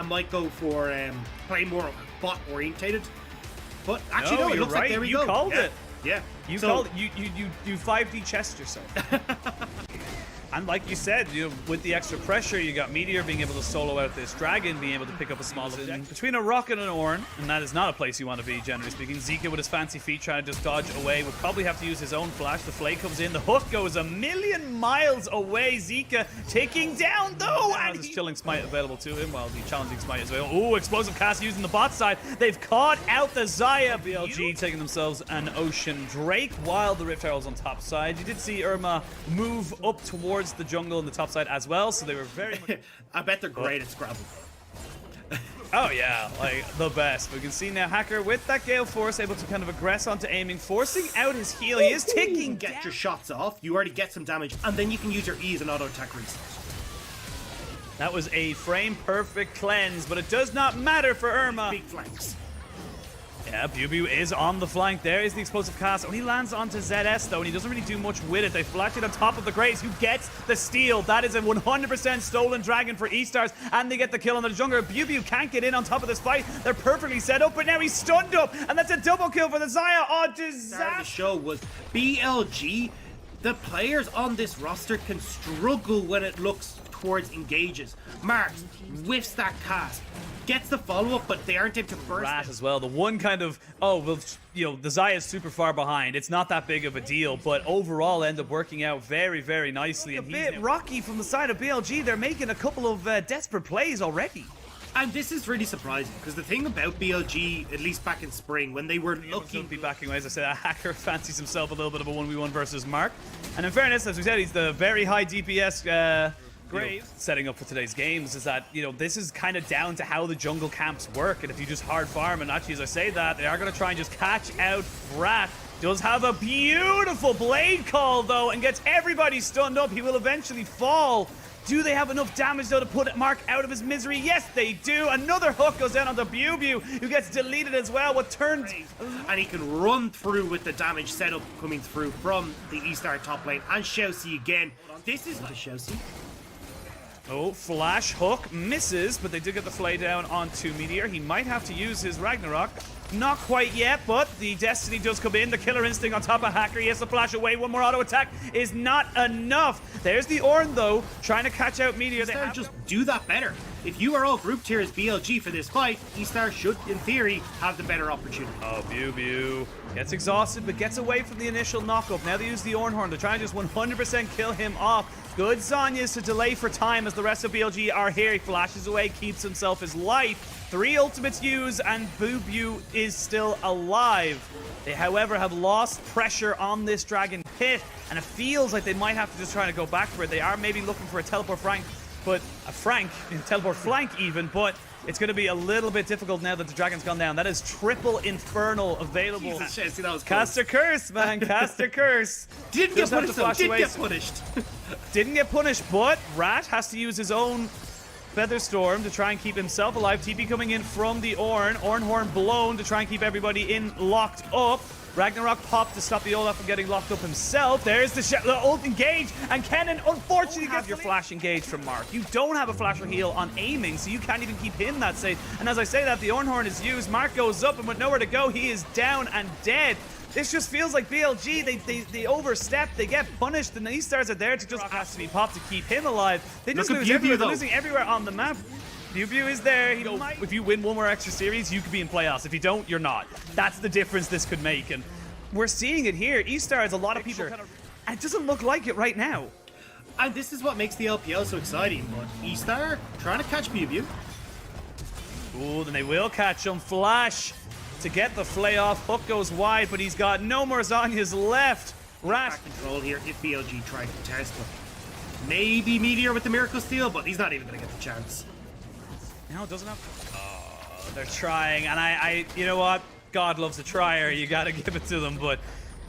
I might go for play more bot orientated. But actually, no, it looks like there we go. You called it. Yeah. You called it. You 5D chessed yourself. And like you said, with the extra pressure, you got Meteor being able to solo out this dragon, being able to pick up a small object. Between a rocket and an Ornn, and that is not a place you want to be, generally speaking. Zika with his fancy feet trying to just dodge away would probably have to use his own flash. The Flay comes in, the hook goes a million miles away. Zika taking down though, and his chilling smite available to him, while the challenging smite as well. Oh, explosive cast using the bot side. They've caught out the Xayah. BLG taking themselves an Ocean Drake, while the Rift Herald's on top side. You did see Irma move up towards the jungle on the top side as well, so they were very much... I bet they're great at Scrabble. Oh yeah, like the best. We can see now Hacker with that Gale Force able to kind of aggress onto aiming, forcing out his heal. He is ticking. Get your shots off, you already get some damage, and then you can use your E's and auto attack resource. That was a frame perfect cleanse, but it does not matter for Irma. Big flanks. Yeah, Biu is on the flank. There is the explosive cast. Only lands onto ZS though, and he doesn't really do much with it. They flash it on top of the Grace, who gets the steal. That is a 100% stolen dragon for eStars, and they get the kill on the jungler. Biu can't get in on top of this fight. They're perfectly set up, but now he's stunned up, and that's a double kill for the Xayah. Oh, disaster! The show was BLG. The players on this roster can struggle when it looks towards engages. Marks whiffs that cast. Gets the follow-up, but they aren't able to burst Rat as well. The one kind of, oh, well, the Xayah is super far behind. It's not that big of a deal, but overall end up working out very, very nicely. And a bit rocky from the side of BLG. They're making a couple of desperate plays already. And this is really surprising, because the thing about BLG, at least back in spring, when they were looking... Be backing away, as I said, a Hacker fancies himself a little bit of a 1v1 versus Mark. And in fairness, as we said, he's the very high DPS... setting up for today's games is that, this is kind of down to how the jungle camps work. And if you just hard farm, and actually as I say that, they are going to try and just catch out Rat. Does have a beautiful blade call though, and gets everybody stunned up. He will eventually fall. Do they have enough damage though to put Mark out of his misery? Yes, they do. Another hook goes down onto Biu, who gets deleted as well. What turned... And he can run through with the damage setup coming through from the eStar top lane. And Shousey again. This is the Shousey. Oh, flash hook misses, but they did get the Flay down onto Meteor. He might have to use his Ragnarok. Not quite yet, but the Destiny does come in. The Killer Instinct on top of Hacker. He has to flash away. One more auto attack is not enough. There's the Ornn, though, trying to catch out Meteor. They just do that better. If you are all grouped here as BLG for this fight, eStar should, in theory, have the better opportunity. Oh, Biu gets exhausted, but gets away from the initial knockup. Now they use the Ornn Horn. They're trying to just 100% kill him off. Good Zhonya's to delay for time as the rest of BLG are here. He flashes away, keeps himself his life. 3 ultimates used, and Biu is still alive. They, however, have lost pressure on this Dragon Pit, and it feels like they might have to just try to go back for it. They are maybe looking for a teleport flank, but teleport flank even, but it's going to be a little bit difficult now that the dragon's gone down. That is triple Infernal available. Jesus, Chelsea, that was cast a curse, man. Cast a curse. Didn't get punished, though. Didn't get punished. Didn't get punished, but Rat has to use his own Featherstorm to try and keep himself alive. TP coming in from the Ornn. Ornn Horn blown to try and keep everybody in locked up. Ragnarok popped to stop the Olaf from getting locked up himself. There's the ult engage, and Kennen unfortunately gets your flash engage from Mark. You don't have a flash or heal on aiming, so you can't even keep him that safe. And as I say that, the Ornn Horn is used. Mark goes up, and with nowhere to go, he is down and dead. This just feels like BLG, they overstep, they get punished, and the eStars are there to just has to be popped to keep him alive. They just lose everywhere, they're losing everywhere on the map. Biu is there. If you win one more extra series, you could be in playoffs. If you don't, you're not. That's the difference this could make, and we're seeing it here. eStar has a lot of people, and it doesn't look like it right now. And this is what makes the LPL so exciting, but eStar trying to catch Biu. Ooh, then they will catch him. Flash to get the Flay off. Hook goes wide, but he's got no more Zhonya's left. Rat control here if BLG try to test him. Maybe Meteor with the Miracle Steal, but he's not even going to get the chance. No, it doesn't have... Oh, they're trying, and I you know what? God loves a trier. You got to give it to them, but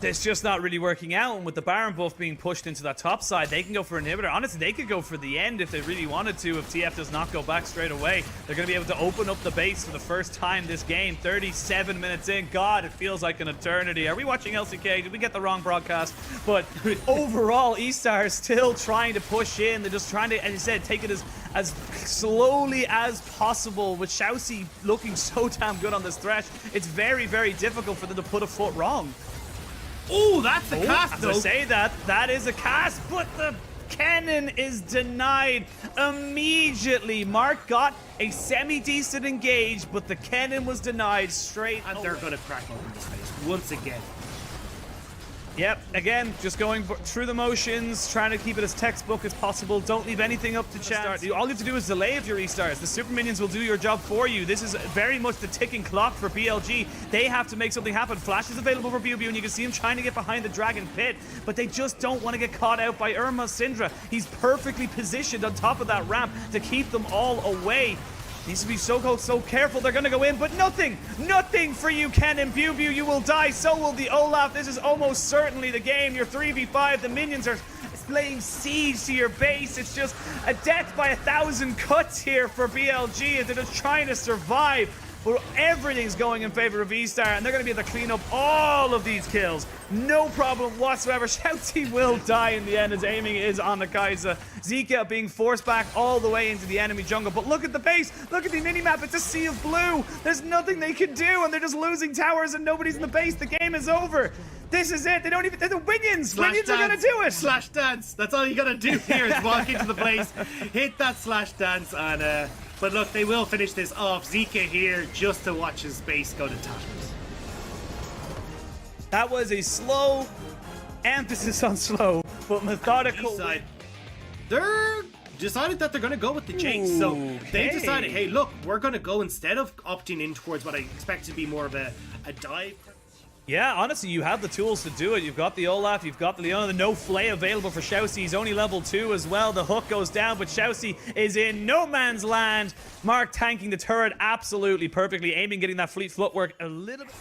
it's just not really working out. And with the Baron buff being pushed into that top side, they can go for inhibitor. Honestly, they could go for the end if they really wanted to. If TF does not go back straight away, they're going to be able to open up the base for the first time this game. 37 minutes in. God, it feels like an eternity. Are we watching LCK? Did we get the wrong broadcast? But overall, eStar is still trying to push in. They're just trying to, as you said, take it as slowly as possible. With Shousey looking so damn good on this thresh, it's very, very difficult for them to put a foot wrong. Oh, that's a cast, though. As I say that is a cast, but the cannon is denied immediately. Mark got a semi-decent engage, but the cannon was denied straight. And they're going to crack open this face once again. Yep, again, just going through the motions, trying to keep it as textbook as possible. Don't leave anything up to chance. All you have to do is delay if you're eStars. The super minions will do your job for you. This is very much the ticking clock for BLG. They have to make something happen. Flash is available for BLG, and you can see him trying to get behind the Dragon Pit, but they just don't want to get caught out by Irma Syndra. He's perfectly positioned on top of that ramp to keep them all away. Needs to be so careful. They're going to go in, but nothing for you, Ken and Bew. You will die. So will the Olaf. This is almost certainly the game. You're 3v5. The minions are laying siege to your base. It's just a death by 1,000 cuts here for BLG as they're just trying to survive. But everything's going in favor of eStar, and they're going to be able to clean up all of these kills. No problem whatsoever. Shoutzy will die in the end as aiming is on the Kai'Sa. Zika being forced back all the way into the enemy jungle. But look at the base. Look at the minimap. It's a sea of blue. There's nothing they can do, and they're just losing towers, and nobody's in the base. The game is over. This is it. They don't even... They're the minions. Minions are going to do it. Slash dance. That's all you got to do here is walk into the place, hit that slash dance, and... But look, they will finish this off. Zika here just to watch his base go to towers. That was a slow, emphasis on slow, but methodical. They're decided that they're going to go with the Jinx. So they decided, hey, look, we're going to go instead of opting in towards what I expect to be more of a dive. Yeah, honestly, you have the tools to do it. You've got the Olaf, you've got the Leona, the no flay available for Shousey. He's only level 2 as well. The hook goes down, but Shousey is in no man's land. Mark tanking the turret absolutely perfectly, aiming, getting that fleet footwork a little bit.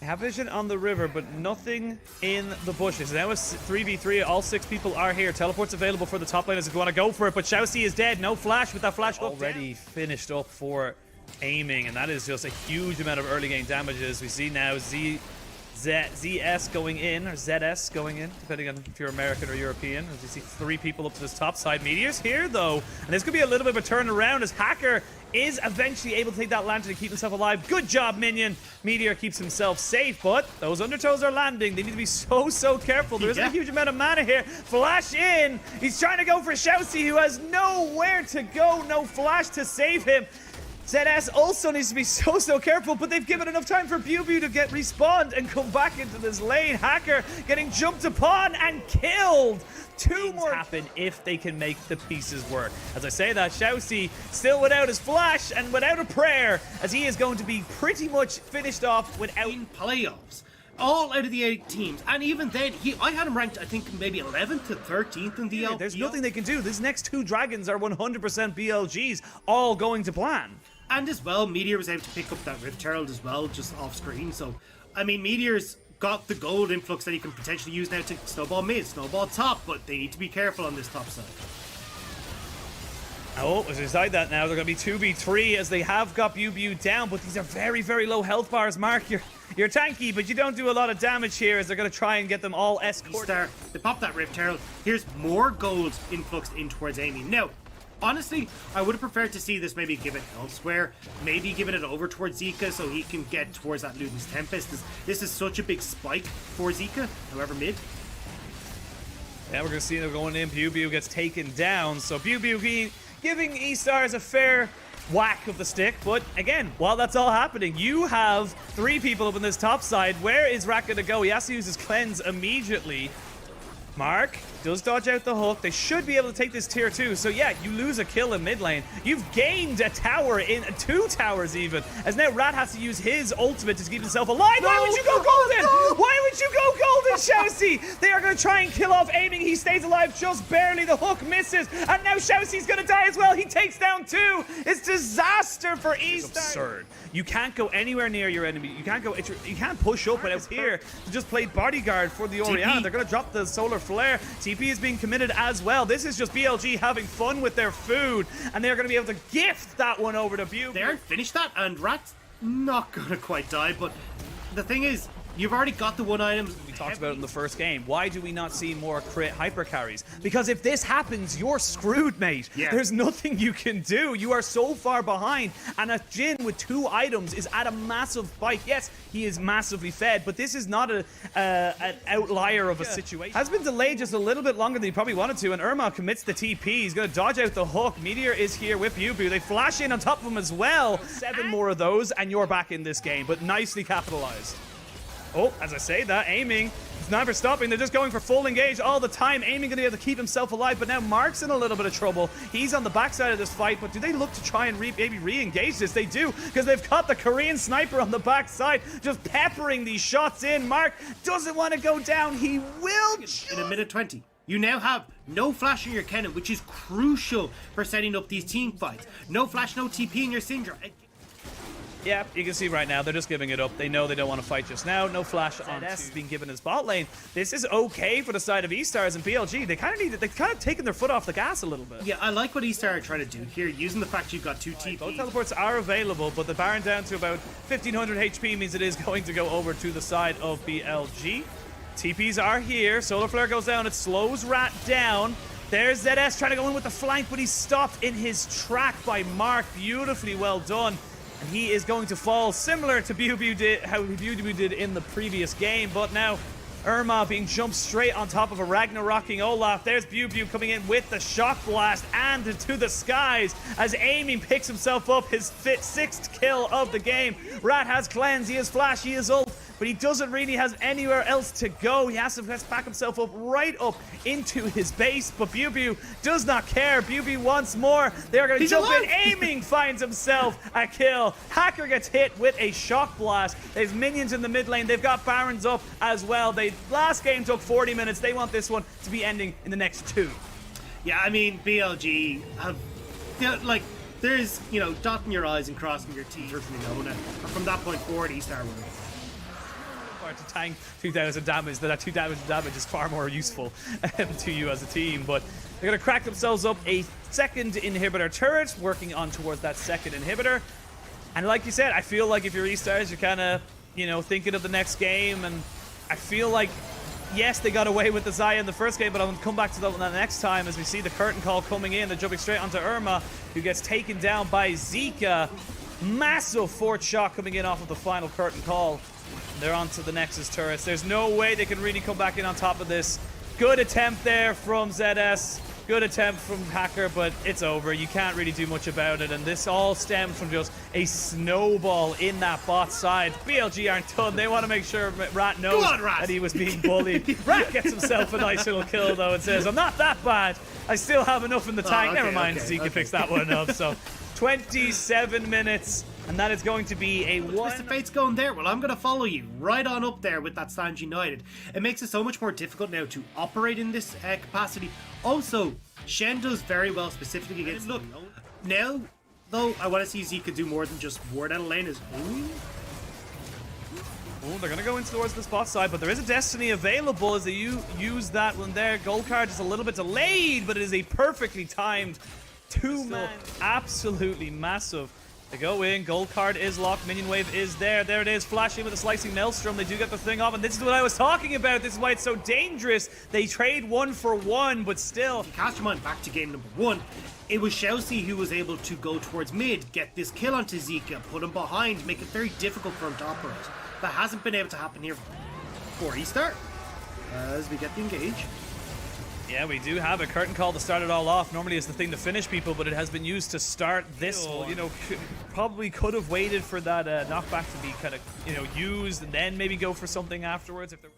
They have vision on the river, but nothing in the bushes. Now it's 3v3. All 6 people are here. Teleport's available for the top laners if you want to go for it, but Shousey is dead. No flash with that flash hook already finished up for aiming, and that is just a huge amount of early game damages. We see now ZS going in, or ZS going in, depending on if you're American or European. As you see 3 people up to this top side. Meteor's here, though, and this could be a little bit of a turnaround as Hacker is eventually able to take that lantern to keep himself alive. Good job, Minion. Meteor keeps himself safe, but those undertows are landing. They need to be so careful. There isn't a huge amount of mana here. Flash in. He's trying to go for Shousey, who has nowhere to go. No flash to save him. ZS also needs to be so careful, but they've given enough time for Bew to get respawned and come back into this lane. Hacker getting jumped upon and killed. 2 more happen if they can make the pieces work. As I say that, Shousey still without his flash and without a prayer, as he is going to be pretty much finished off without... In playoffs. All out of the 8 teams. And even then, I had him ranked, I think, maybe 11th to 13th in the LPL. There's nothing they can do. These next 2 dragons are 100% BLGs, all going to plan. And as well, Meteor was able to pick up that Rift Herald as well, just off screen. So, I mean, Meteor's got the gold influx that he can potentially use now to snowball mid, snowball top, but they need to be careful on this top side. Oh, as beside that now, they're going to be 2v3 as they have got Bew down, but these are very low health bars. Mark, you're tanky, but you don't do a lot of damage here as they're going to try and get them all escorted. They pop that Rift Herald. Here's more gold influx in towards Amy. Now, honestly, I would have preferred to see this maybe give it elsewhere. Maybe giving it over towards Zika so he can get towards that Luden's Tempest. This is such a big spike for Zika, however mid. Yeah, we're going to see them going in. Bew gets taken down. So Bew giving eStars a fair whack of the stick. But again, while that's all happening, you have 3 people up on this top side. Where is Rat going to go? He has to use his cleanse immediately. Mark does dodge out the hook. They should be able to take this tier 2. So yeah, you lose a kill in mid lane. You've gained a tower, in 2 towers even, as now Rat has to use his ultimate to keep himself alive. Why would you go golden? Why would you go golden, Shousey? They are going to try and kill off aiming. He stays alive just barely. The hook misses, and now Shousey's going to die as well. He takes down 2. It's disaster for eStar. Absurd. You can't go anywhere near your enemy. You can't go. You can't push up without here to just play bodyguard for the Orianna. They're going to drop the solar flare. TP is being committed as well. This is just BLG having fun with their food, and they're going to be able to gift that one over to Bew. They aren't finished that, and Rat's not going to quite die, but the thing is, you've already got the 1 item. We talked about it in the first game. Why do we not see more crit hyper carries? Because if this happens, you're screwed, mate. Yeah. There's nothing you can do. You are so far behind. And a Jhin with 2 items is at a massive spike. Yes, he is massively fed, but this is not an outlier of a situation. Has been delayed just a little bit longer than he probably wanted to, and Irma commits the TP. He's going to dodge out the hook. Meteor is here with Bubu. They flash in on top of him as well. 7 more of those, and you're back in this game, but nicely capitalized. Oh, as I say that, aiming is never stopping. They're just going for full engage all the time. Aiming going to be able to keep himself alive, but now Mark's in a little bit of trouble. He's on the backside of this fight, but do they look to try and maybe re-engage this? They do, because they've got the Korean sniper on the backside, just peppering these shots in. Mark doesn't want to go down. He will in a minute 20. You now have no flash in your cannon, which is crucial for setting up these team fights. No flash, no TP in your Syndra. Yeah, you can see right now, they're just giving it up. They know they don't want to fight just now. No flash on S being given his bot lane. This is okay for the side of eStars and BLG. They've kind of taken their foot off the gas a little bit. Yeah, I like what eStar are trying to do here, using the fact you've got 2 TPs. Both teleports are available, but the Baron down to about 1500 HP means it is going to go over to the side of BLG. TPs are here. Solar Flare goes down. It slows Rat down. There's ZS trying to go in with the flank, but he's stopped in his track by Mark. Beautifully well done. And he is going to fall similar to how Bubu did in the previous game. But now Irma being jumped straight on top of a Ragnarocking Olaf. There's Bubu coming in with the shock blast and to the skies as Aiming picks himself up his 6th kill of the game. Rat has cleanse, he has flash, he has ult, but he doesn't really have anywhere else to go. He has to back himself up right up into his base, but Bubu does not care. Bubu wants more. They're going to jump in. Aiming finds himself a kill. Hacker gets hit with a shock blast. There's minions in the mid lane. They've got Barons up as well. Last game took 40 minutes. They want this one to be ending in the next 2. Yeah, I mean, BLG have, like, there's, dotting your I's and crossing your T's. From that point forward, eStar will. To tank 2,000 damage, that 2,000 damage is far more useful to you as a team, but they're going to crack themselves up a 2nd inhibitor turret, working on towards that 2nd inhibitor. And like you said, I feel like if you're eStars, you're kind of, thinking of the next game, and I feel like, yes, they got away with the Xayah in the first game, but I'm going to come back to that next time as we see the curtain call coming in. They're jumping straight onto Irma, who gets taken down by Zika. Massive 4th shot coming in off of the final curtain call. They're on to the Nexus turrets. There's no way they can really come back in on top of this. Good attempt there from ZS. Good attempt from Hacker, but it's over. You can't really do much about it, and this all stems from just a snowball in that bot side. BLG aren't done. They want to make sure Rat knows that he was being bullied. Rat gets himself a nice little kill, though, and says, I'm not that bad. I still have enough in the tank. Never mind, Zika picks that one up. So 27 minutes. And that is going to be a one. Mr. Fate's going there. Well, I'm going to follow you right on up there with that Stand United. It makes it so much more difficult now to operate in this capacity. Also, Shen does very well specifically against... Look, now, though, I want to see Zeke do more than just ward out of lane. Oh, they're going to go in towards the spot side, but there is a Destiny available as they use that one there. Gold card is a little bit delayed, but it is a perfectly timed 2-man. Absolutely massive. They go in, gold card is locked, minion wave is there. There it is, flashing with a slicing maelstrom. They do get the thing off, and this is what I was talking about. This is why it's so dangerous. They trade 1 for 1, but still. Cast your mind back to game number 1. It was Chelsea who was able to go towards mid, get this kill onto Zika, put him behind, make it very difficult for him to operate. That hasn't been able to happen here for eStar as we get the engage. Yeah, we do have a curtain call to start it all off. Normally it's the thing to finish people, but it has been used to start this one. Probably could have waited for that knockback to be kind of, used and then maybe go for something afterwards. If there...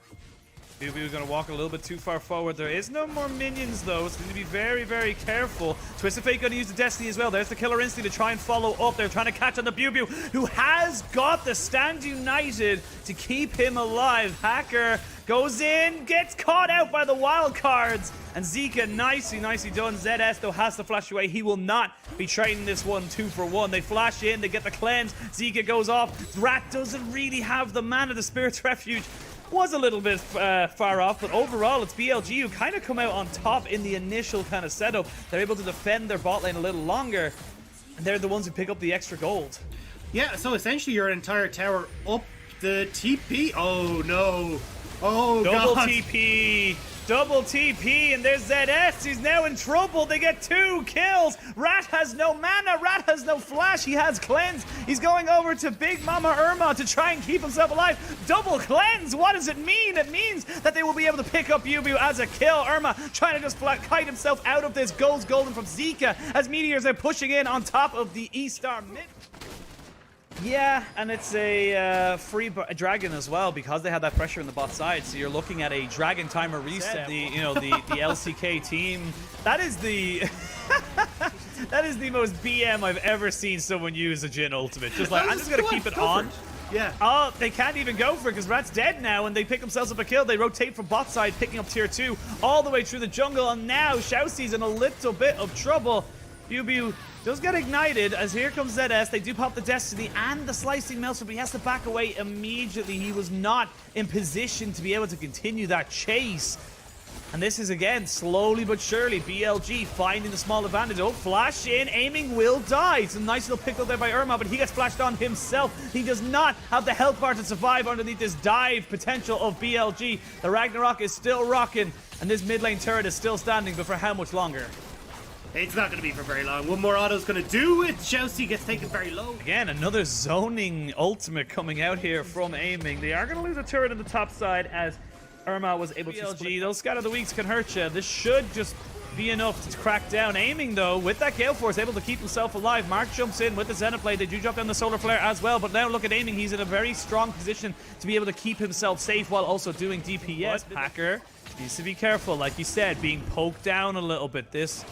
BLG going to walk a little bit too far forward. There is no more minions, though. It's going to be very, very careful. Twisted Fate going to use the Destiny as well. There's the Killer Instinct to try and follow up. They're trying to catch on the BLG, who has got the Stand United to keep him alive. Hacker goes in, gets caught out by the wild cards. And Zika, nicely done. ZS, though, has to flash away. He will not be trading this one 2-for-1. They flash in, they get the cleanse. Zika goes off. Rat doesn't really have the mana. The Spirit's Refuge was a little bit far off, but overall it's BLG who kind of come out on top in the initial kind of setup. They're able to defend their bot lane a little longer, and they're the ones who pick up the extra gold. Yeah, so essentially your entire tower up the TP. Oh no. Oh Double god. TP. Double TP, and there's ZS. He's now in trouble. They get 2 kills. Rat has no mana. Rat has no flash. He has cleanse. He's going over to Big Mama Irma to try and keep himself alive. Double cleanse. What does it mean? It means that they will be able to pick up Yubu as a kill. Irma trying to just kite himself out of this. Goes golden from Zika as Meteors are pushing in on top of the eStar mid. Yeah, and it's a free dragon as well because they had that pressure in the bot side. So you're looking at a dragon timer reset. The LCK team. That is the that is the most BM I've ever seen someone use a Jhin ultimate. Just like I'm just gonna keep it on. Yeah. Oh, they can't even go for it because Rat's dead now, and they pick themselves up a kill. They rotate from bot side, picking up tier 2 all the way through the jungle, and now Xiaoxi's in a little bit of trouble. Biu does get ignited as here comes ZS. They do pop the Destiny and the Slicing Maelstrom, but he has to back away immediately. He was not in position to be able to continue that chase. And this is, again, slowly but surely, BLG finding the small advantage. Oh, flash in, aiming will die. It's a nice little pick up there by Irma, but he gets flashed on himself. He does not have the health bar to survive underneath this dive potential of BLG. The Ragnarok is still rocking, and this mid lane turret is still standing, but for how much longer? It's not going to be for very long. One more auto's going to do it. Xiaoxi gets taken very low. Again, another zoning ultimate coming out here from aiming. They are going to lose a turret on the top side as Irma was able to split. Those Scatter the Weeks can hurt you. This should just be enough to crack down. Aiming, though, with that Gale Force, able to keep himself alive. Mark jumps in with the Zenith Blade. They do drop down the Solar Flare as well, but now look at aiming. He's in a very strong position to be able to keep himself safe while also doing DPS. Hacker needs to be careful, like you said, being poked down a little bit. This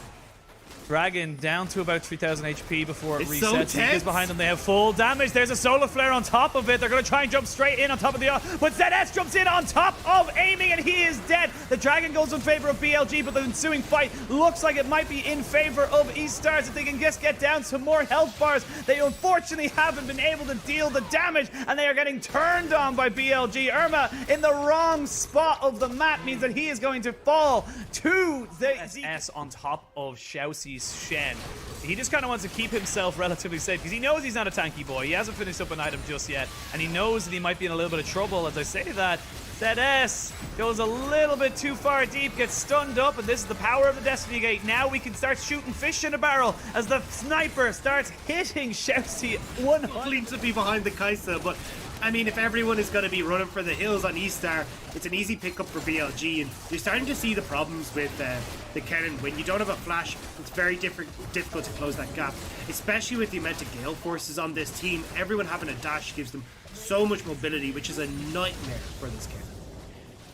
Dragon down to about 3000 HP before it resets. Zika's behind them. They have full damage. There's a Solar Flare on top of it. They're going to try and jump straight in on top of the... But ZS jumps in on top of aiming, and he is dead. The Dragon goes in favor of BLG, but the ensuing fight looks like it might be in favor of eStars. If they can just get down some more health bars, they unfortunately haven't been able to deal the damage, and they are getting turned on by BLG. Irma in the wrong spot of the map means that he is going to fall to the ZS on top of Xiaoxi's Shen. He just kind of wants to keep himself relatively safe because he knows he's not a tanky boy. He hasn't finished up an item just yet, and he knows that he might be in a little bit of trouble. As I say that, ZS goes a little bit too far deep, gets stunned up, and this is the power of the Destiny Gate. Now we can start shooting fish in a barrel as the sniper starts hitting Xiaoxi 100. Needs to be behind the Kaisa, but I mean, if everyone is going to be running for the hills on eStar, it's an easy pickup for BLG, and you're starting to see the problems with the cannon. When you don't have a flash, it's very difficult to close that gap, especially with the amount of Gale Forces on this team. Everyone having a dash gives them so much mobility, which is a nightmare for this cannon.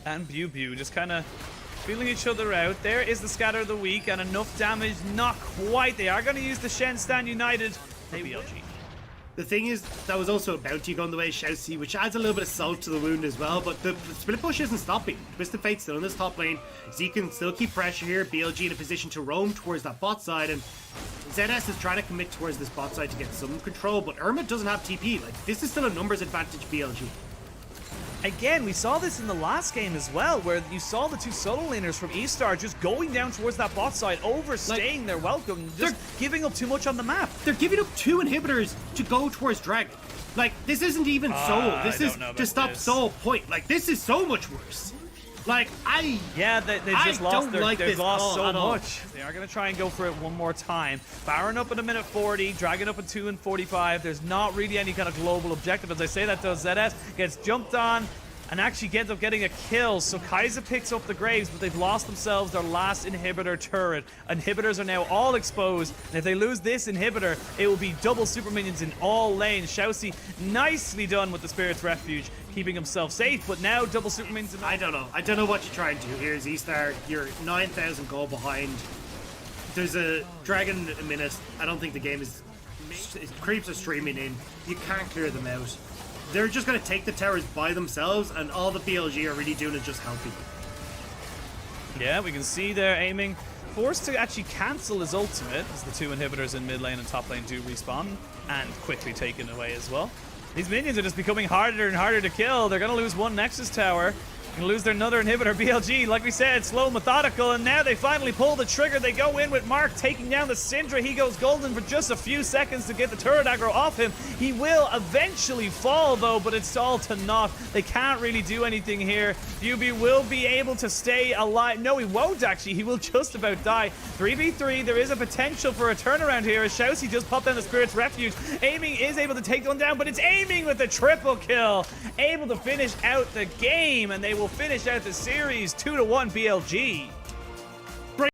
And Biu just kind of feeling each other out. There is the Scatter of the Week, and enough damage, not quite. They are going to use the Shen Stand United. BLG. The thing is, that was also a bounty going the way of Xiaoxi, which adds a little bit of salt to the wound as well, but the split push isn't stopping. Twisted Fate's still in this top lane. Zeke can still keep pressure here. BLG in a position to roam towards that bot side, and ZS is trying to commit towards this bot side to get some control, but Irma doesn't have TP. Like, this is still a numbers advantage BLG. Again, we saw this in the last game as well, where you saw the two solo laners from eStar just going down towards that bot side, overstaying their welcome, just giving up too much on the map. They're giving up 2 inhibitors to go towards Dragon. Like, this isn't even Soul. This is to stop Soul point. Like, this is so much worse. Like, they just lost they've lost so much. They are going to try and go for it one more time. Baron up in a minute 40, Dragon up in 2:45. There's not really any kind of global objective. As I say that, though, ZS gets jumped on. and actually ends up getting a kill. So Kai'Sa picks up the Graves, but they've lost themselves their last inhibitor turret. Inhibitors are now all exposed, and if they lose this inhibitor, it will be double super minions in all lanes. Xiaoxi nicely done with the Spirit's Refuge, keeping himself safe, but now double super minions in I don't know what you're trying to do. Here's eStar, you're 9,000 goal behind. There's a dragon a minute. I don't think the game is... Creeps are streaming in. You can't clear them out. They're just going to take the towers by themselves, and all the BLG are really doing is just helping. Yeah, we can see they're aiming. Forced to actually cancel his ultimate as the two inhibitors in mid lane and top lane do respawn, and quickly taken away as well. These minions are just becoming harder and harder to kill. They're going to lose one Nexus tower. Gonna lose their another inhibitor. BLG, like we said, slow, methodical, and now they finally pull the trigger. They go in with Mark taking down the Syndra. He goes golden for just a few seconds to get the turret aggro off him. He will eventually fall, though, but it's all to naught. They can't really do anything here. UB will be able to stay alive. No, he won't, actually. He will just about die. 3v3, there is a potential for a turnaround here as Xiaoxi just popped down the Spirit's Refuge. Aiming is able to take one down, but it's aiming with the triple kill. Able to finish out the game, and they will finish out the series 2-1 BLG.